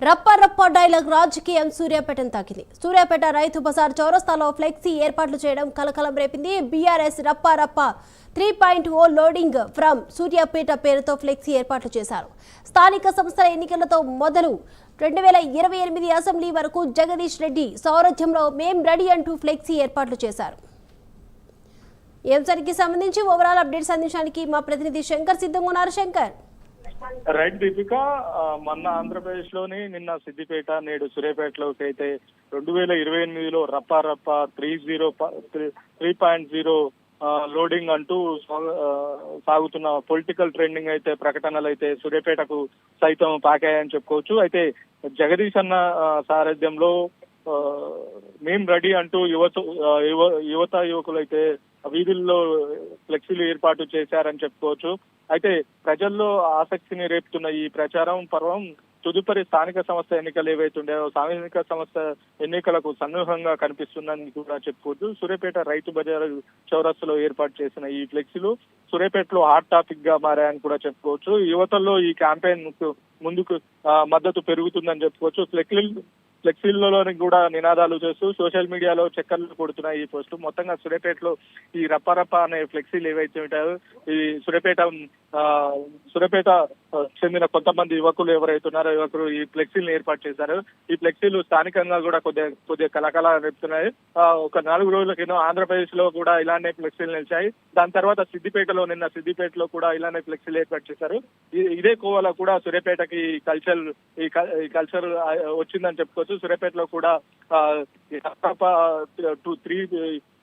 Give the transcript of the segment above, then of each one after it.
రప్ప రప్ప డైలాగ్ రాజకీయం సూర్యాపేటను తాకింది. సూర్యాపేట రైతు బజార్ చౌరస్తాలో ఫ్లెక్సీ ఏర్పాట్లు చేయడం కలకలం రేపింది. బీఆర్ఎస్ రప్ప రప్ప 3.0 లోడింగ్ ఫ్రమ్ సూర్యాపేట పేరుతో ఫ్లెక్సీ ఏర్పాట్లు చేశారు. స్థానిక సంస్థల ఎన్నికలతో మొదలు 2028 అసెంబ్లీ వరకు జగదీష్ రెడ్డి సారథ్యంలో మేం రెడీ అంటూ ఫ్లెక్సీ ఏర్పాట్లు చేశారు. ఈ అంశానికి సంబంధించి ఓవరాల్ అప్డేట్స్ అందించడానికి మా ప్రతినిధి శంకర్ సిద్ధంగా ఉన్నారు. శంకర్, రైట్ దీపిక, మొన్న ఆంధ్రప్రదేశ్ లోని నిన్న సిద్దిపేట, నేడు సూర్యాపేటలోకి అయితే 2028లో రప్ప రప్ప 3.0 లోడింగ్ అంటూ సాగుతున్న పొలిటికల్ ట్రెండింగ్ అయితే ప్రకటనలు అయితే సూర్యాపేటకు సైతం పాకాయని చెప్పుకోవచ్చు. అయితే జగదీష్ అన్న సారథ్యంలో మేం రెడీ అంటూ యువకులు అయితే వీధుల్లో ఫ్లెక్సీలు ఏర్పాటు చేశారని చెప్పుకోవచ్చు. అయితే ప్రజల్లో ఆసక్తిని రేపుతున్న ఈ ప్రచారం పర్వం తదుపరి స్థానిక సంస్థ ఎన్నికలు ఏవైతుండేవో స్థానిక సంస్థ ఎన్నికలకు సన్నిహంగా కనిపిస్తుందని కూడా చెప్పుకోవచ్చు. సూర్యాపేట రైతు బజార్ చౌరస్తాలో ఏర్పాటు చేసిన ఈ ఫ్లెక్సీలు సూర్యాపేటలో హాట్ టాపిక్ గా మారాయని కూడా చెప్పుకోవచ్చు. యువతల్లో ఈ క్యాంపెయిన్ ముందుకు మద్దతు పెరుగుతుందని చెప్పుకోవచ్చు. ఫ్లెక్సీల్లోని కూడా నినాదాలు చేస్తూ సోషల్ మీడియాలో చక్కర్లు కొడుతున్నాయి ఈ పోస్టులు. మొత్తంగా సూర్యాపేటలో ఈ రప్పరప్ప అనే ఫ్లెక్సీలు ఏవైతే ఉంటాయో ఈ సూర్యాపేట చెందిన కొంతమంది యువకులు యువకులు ఈ ఫ్లెక్సీలను ఏర్పాటు చేశారు. ఈ ఫ్లెక్సీలు స్థానికంగా కూడా కొద్దిగా కలకల రేపుతున్నాయి. ఒక 4 రోజుల క్రితం ఆంధ్రప్రదేశ్ లో కూడా ఇలానే ఫ్లెక్సీలు నిలిచాయి. దాని తర్వాత సిద్దిపేటలో కూడా ఇలానే ఫ్లెక్సీలు ఏర్పాటు చేశారు. ఇదే కోవలో కూడా సూర్యాపేటకి కల్చర్ వచ్చిందని చెప్పుకోవచ్చు. సూర్యాపేటలో కూడా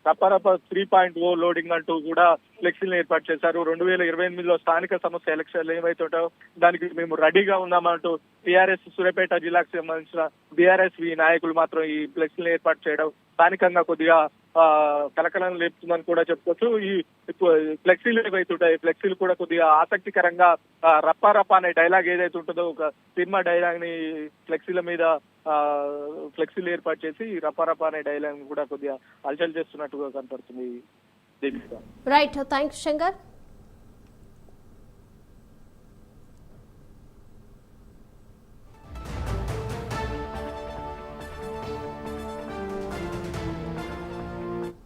రప్పరప్ప 3.0 లోడింగ్ అంటూ కూడా ఫ్లెక్సీలను ఏర్పాటు చేశారు. 2028లో స్థానిక సంస్థ ఎలక్షన్లు ఏవైతే ఉంటాయో దానికి మేము రెడీగా ఉన్నామంటూ టీఆర్ఎస్ సూర్యాపేట జిల్లాకు సంబంధించిన బీఆర్ఎస్ నాయకులు మాత్రం ఈ ఫ్లెక్సీలను ఏర్పాటు చేయడం స్థానికంగా కొద్దిగా కలకలం లేపుతుందని కూడా చెప్పుకోవచ్చు. ఈ ఫ్లెక్సీలు ఏవైతే ఉంటాయి ఫ్లెక్సీలు కూడా కొద్దిగా ఆసక్తికరంగా రప్పరప్ప అనే డైలాగ్ ఏదైతే ఉంటుందో ఒక సినిమా డైలాగ్ ని ఫ్లెక్సీల మీద ఫ్లెక్సీలు ఏర్పాటు చేసి రప్పరప్ప అనే డైలాగ్ కూడా కొద్దిగా అలచల్ చేస్తున్నట్టుగా కనపడుతుంది. Right, thanks Shankar.